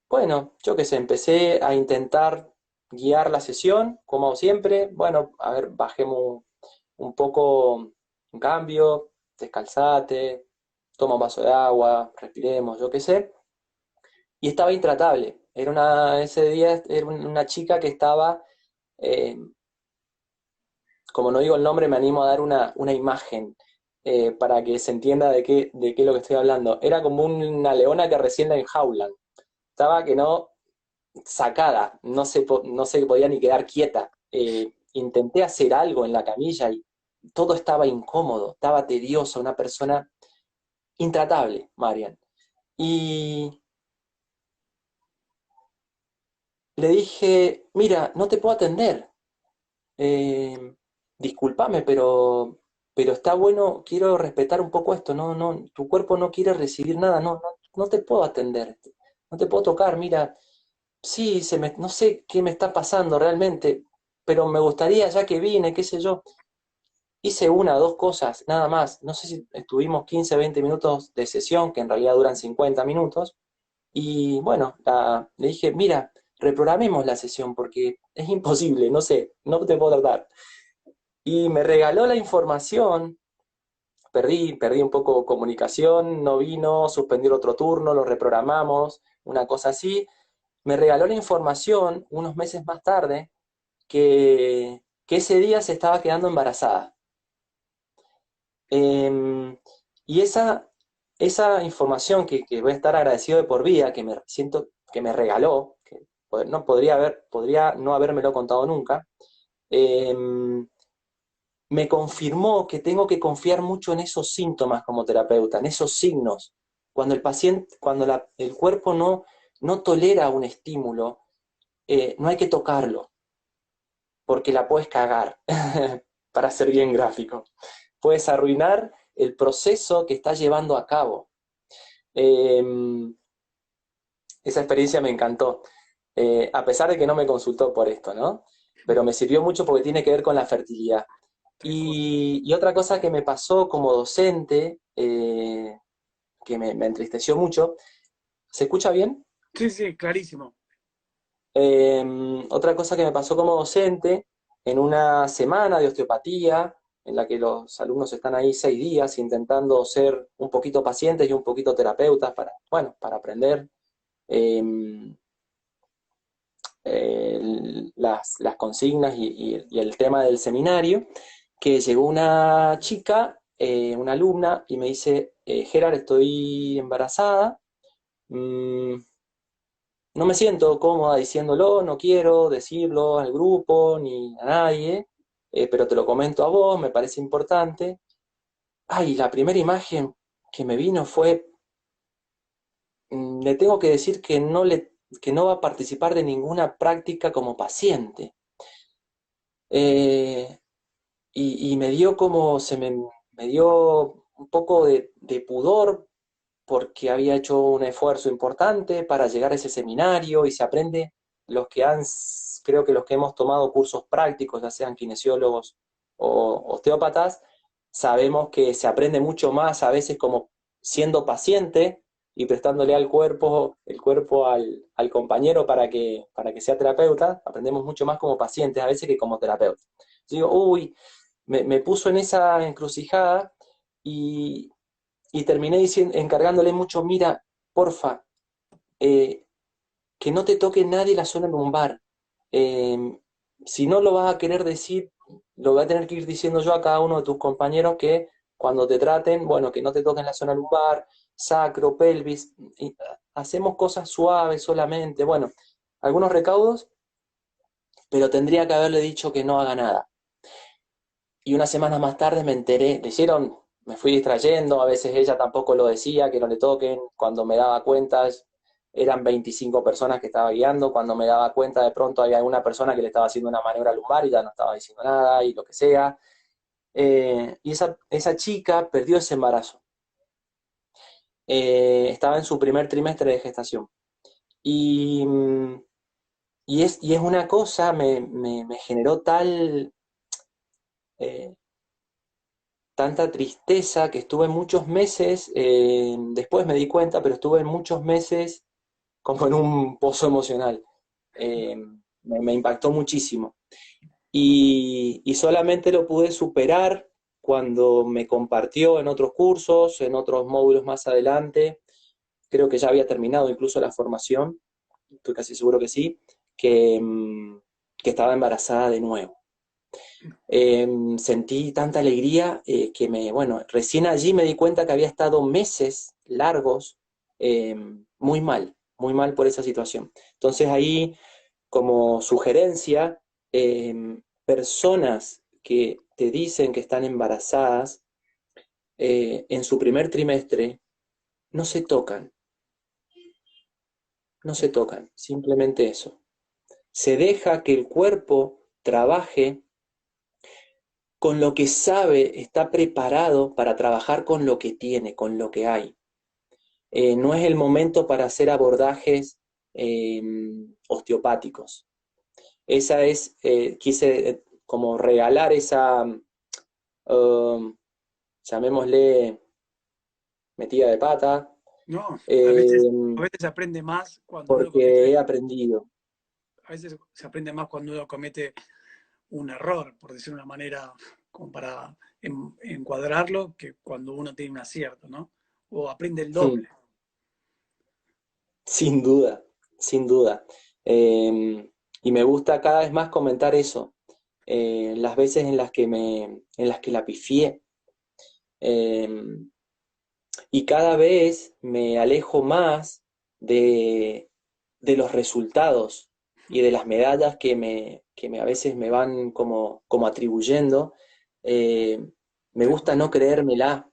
bueno, yo qué sé, empecé a intentar guiar la sesión, como siempre. Bueno, a ver, bajemos un poco, un cambio, descalzate, toma un vaso de agua, respiremos, yo qué sé. Y estaba intratable. Ese día era una chica que estaba, eh, como no digo el nombre, me animo a dar una imagen para que se entienda de qué es lo que estoy hablando. Era como una leona que recién la enjaulan. Estaba que no, sacada, no se podía ni quedar quieta. Intenté hacer algo en la camilla y todo estaba incómodo, estaba tedioso, una persona intratable, Marian. Y le dije, mira, no te puedo atender. Eh, discúlpame, pero está bueno, quiero respetar un poco esto, tu cuerpo no quiere recibir nada, no te puedo atender, no te puedo tocar, mira, sí, no sé qué me está pasando realmente, pero me gustaría, ya que vine, qué sé yo, hice una o dos cosas, nada más, no sé si estuvimos 15, 20 minutos de sesión, que en realidad duran 50 minutos, y bueno, le dije, mira, reprogramemos la sesión porque es imposible, no sé, no te puedo tratar. Y me regaló la información, perdí un poco comunicación, no vino, suspendió otro turno, lo reprogramamos, una cosa así. Me regaló la información unos meses más tarde que ese día se estaba quedando embarazada. Y esa información que voy a estar agradecido de por vida, que me siento que me regaló, que no podría no habérmelo contado nunca, em, me confirmó que tengo que confiar mucho en esos síntomas como terapeuta, en esos signos. Cuando el cuerpo no tolera un estímulo, no hay que tocarlo, porque la puedes cagar, para ser bien gráfico. Puedes arruinar el proceso que estás llevando a cabo. Eh, esa experiencia me encantó, a pesar de que no me consultó por esto, ¿no? Pero me sirvió mucho porque tiene que ver con la fertilidad. Tal cual. Y otra cosa que me pasó como docente, que me entristeció mucho, ¿se escucha bien? Sí, sí, clarísimo. Otra cosa que me pasó como docente, en una semana de osteopatía, en la que los alumnos están ahí 6 días intentando ser un poquito pacientes y un poquito terapeutas bueno, para aprender eh, las consignas y el tema del seminario. que llegó una chica, una alumna, y me dice, Gerard, estoy embarazada, mm, no me siento cómoda diciéndolo, no quiero decirlo al grupo ni a nadie, pero te lo comento a vos, me parece importante. Ay, la primera imagen que me vino fue, le tengo que decir que no va a participar de ninguna práctica como paciente. Eh, y me dio como, me dio un poco de pudor porque había hecho un esfuerzo importante para llegar a ese seminario y se aprende, los que han, creo que los que hemos tomado cursos prácticos, ya sean kinesiólogos o osteópatas, sabemos que se aprende mucho más a veces como siendo paciente y prestándole al cuerpo, el cuerpo al compañero para que sea terapeuta, aprendemos mucho más como pacientes a veces que como terapeutas. Digo, uy, me puso en esa encrucijada y, y terminé diciendo, encargándole mucho, mira, porfa, eh, que no te toque nadie la zona lumbar. Eh, si no lo vas a querer decir, lo voy a tener que ir diciendo yo a cada uno de tus compañeros que cuando te traten, bueno, que no te toquen la zona lumbar, sacro, pelvis, y hacemos cosas suaves solamente, bueno, algunos recaudos, pero tendría que haberle dicho que no haga nada. Y unas semanas más tarde me enteré, le hicieron, me fui distrayendo, a veces ella tampoco lo decía, que no le toquen, cuando me daba cuenta eran 25 personas que estaba guiando, cuando me daba cuenta de pronto había alguna persona que le estaba haciendo una maniobra lumbar y ya no estaba diciendo nada y lo que sea. Y esa chica perdió ese embarazo. Estaba en su primer trimestre de gestación. Y, y es una cosa, me generó eh, tanta tristeza que estuve muchos meses, después me di cuenta, pero estuve muchos meses como en un pozo emocional. Eh, me impactó muchísimo. Y solamente lo pude superar cuando me compartió en otros cursos, en otros módulos más adelante. Creo que ya había terminado incluso la formación, estoy casi seguro que sí, que estaba embarazada de nuevo. Sentí tanta alegría que bueno, recién allí me di cuenta que había estado meses largos eh, muy mal por esa situación. Entonces ahí, como sugerencia, personas que te dicen que están embarazadas en su primer trimestre, no se tocan, no se tocan, simplemente eso. Se deja que el cuerpo trabaje con lo que sabe, está preparado para trabajar con lo que tiene, con lo que hay. No es el momento para hacer abordajes eh, osteopáticos. Esa es, quise como regalar esa, llamémosle, metida de pata, No, eh, a veces se aprende más cuando uno porque he comete, aprendido. a veces se aprende más cuando uno comete un error, por decir una manera, como para encuadrarlo, que cuando uno tiene un acierto, ¿no? O aprende el doble. Sin duda, sin duda. Y me gusta cada vez más comentar eso. Las veces en las que la pifié. Eh, y cada vez me alejo más de, de los resultados y de las medallas que a veces me van como atribuyendo. Eh, Me Tal gusta cual. no creérmela.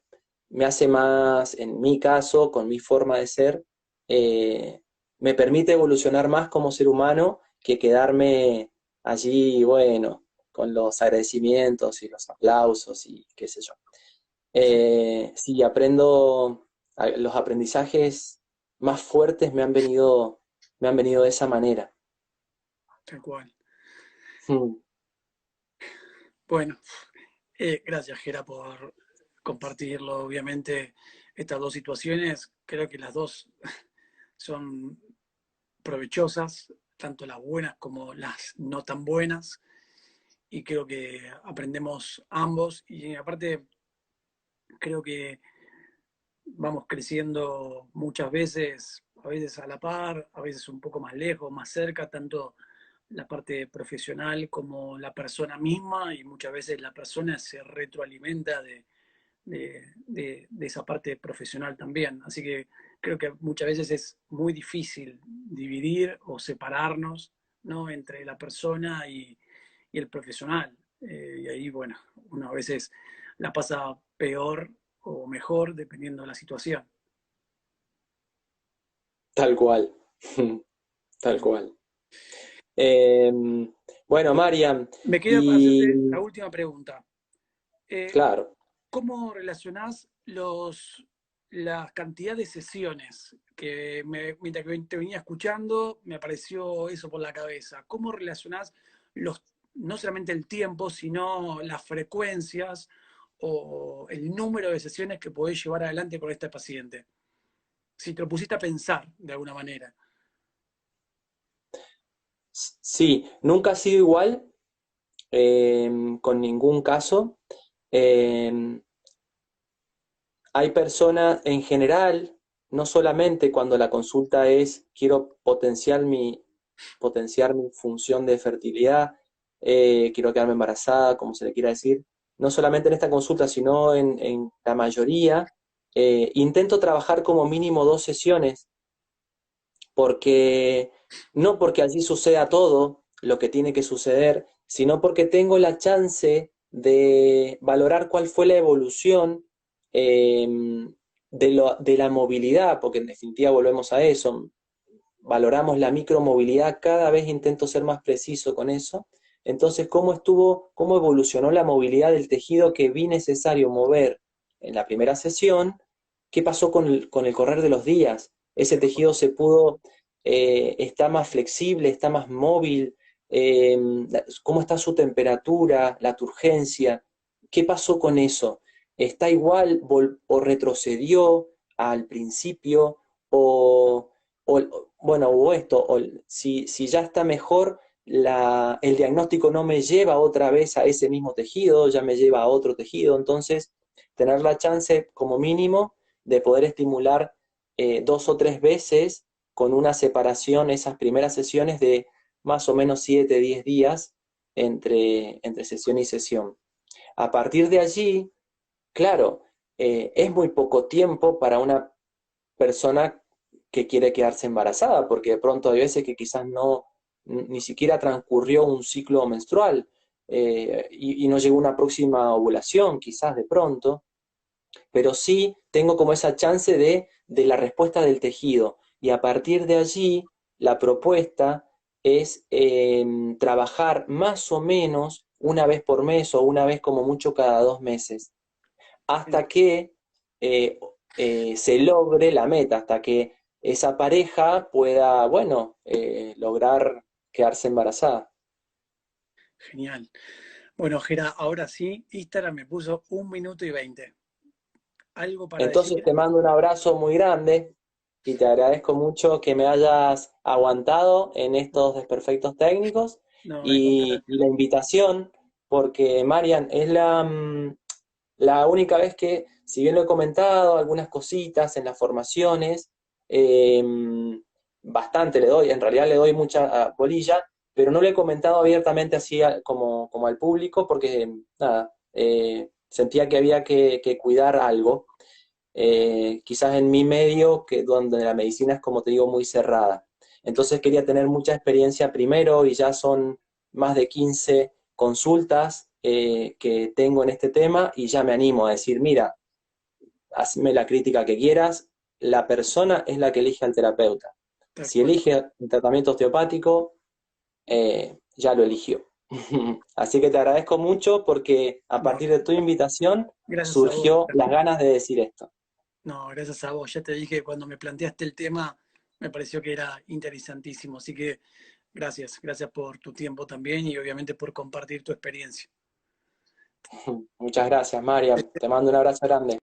Me hace más, en mi caso, con mi forma de ser, eh, me permite evolucionar más como ser humano que quedarme allí, bueno, con los agradecimientos y los aplausos y qué sé yo. Sí, aprendo, los aprendizajes más fuertes me han venido de esa manera. Tal cual. Mm, Bueno, gracias, Gera, por compartirlo. Obviamente, estas dos situaciones, creo que las dos son provechosas, tanto las buenas como las no tan buenas, y creo que aprendemos ambos. Y aparte, creo que vamos creciendo muchas veces, a veces a la par, a veces un poco más lejos, más cerca, tanto la parte profesional como la persona misma y muchas veces la persona se retroalimenta de esa parte profesional también. Así que creo que muchas veces es muy difícil dividir o separarnos, ¿no? Entre la persona y el profesional. Y ahí, bueno, uno a veces la pasa peor o mejor dependiendo de la situación. Tal cual, tal cual. Eh, bueno, Marian, Me queda para y hacerte la última pregunta. Eh, claro, ¿Cómo relacionás la cantidad de sesiones mientras que te venía escuchando, me apareció eso por la cabeza? ¿Cómo relacionás no solamente el tiempo, sino las frecuencias o el número de sesiones que podés llevar adelante con este paciente? Si te lo pusiste a pensar de alguna manera. sí, nunca ha sido igual con ningún caso. Eh, Hay personas en general, no solamente cuando la consulta es quiero potenciar mi función de fertilidad, quiero quedarme embarazada, como se le quiera decir, no solamente en esta consulta, sino en la mayoría, intento trabajar como mínimo 2 sesiones, porque no porque allí suceda todo lo que tiene que suceder, sino porque tengo la chance de valorar cuál fue la evolución eh, de la movilidad, porque en definitiva volvemos a eso, valoramos la micromovilidad, cada vez intento ser más preciso con eso. Entonces, cómo evolucionó la movilidad del tejido que vi necesario mover en la primera sesión? ¿Qué pasó con el correr de los días? Ese tejido está más flexible, está más móvil, eh, cómo está su temperatura, la turgencia, ¿qué pasó con eso? ¿Está igual o retrocedió al principio o esto, si ya está mejor, el diagnóstico no me lleva otra vez a ese mismo tejido, ya me lleva a otro tejido, entonces tener la chance como mínimo de poder estimular 2 o 3 veces con una separación, esas primeras sesiones de más o menos 7, 10 días entre sesión y sesión. A partir de allí, claro, es muy poco tiempo para una persona que quiere quedarse embarazada, porque de pronto hay veces que quizás ni siquiera transcurrió un ciclo menstrual y no llegó una próxima ovulación, quizás de pronto, pero sí tengo como esa chance de la respuesta del tejido. Y a partir de allí, la propuesta es trabajar más o menos una vez por mes o una vez como mucho cada 2 meses, hasta que eh, se logre la meta, hasta que esa pareja pueda, bueno, lograr quedarse embarazada. Genial. Bueno, Gera, ahora sí, Instagram me puso 1 minuto y 20. ¿Algo para Entonces decir? te mando un abrazo muy grande y te agradezco mucho que me hayas aguantado en estos desperfectos técnicos No, al contrario. y la invitación, porque Marian es la única vez que, si bien lo he comentado, algunas cositas en las formaciones, eh, bastante le doy, en realidad le doy mucha bolilla, pero no lo he comentado abiertamente así como al público, porque nada, sentía que había que cuidar algo. Quizás en mi medio, donde la medicina es, como te digo, muy cerrada. Entonces quería tener mucha experiencia primero y ya son más de 15 consultas que tengo en este tema y ya me animo a decir, mira, hazme la crítica que quieras, la persona es la que elige al terapeuta. Tal Si cual. elige un tratamiento osteopático, ya lo eligió. Así que te agradezco mucho porque a No, partir de tu invitación gracias a vos. surgió las ganas de decir esto. No, gracias a vos. Ya te dije, cuando me planteaste el tema, me pareció que era interesantísimo. Así que gracias, gracias por tu tiempo también y obviamente por compartir tu experiencia. Muchas gracias, Mariam. Te mando un abrazo grande.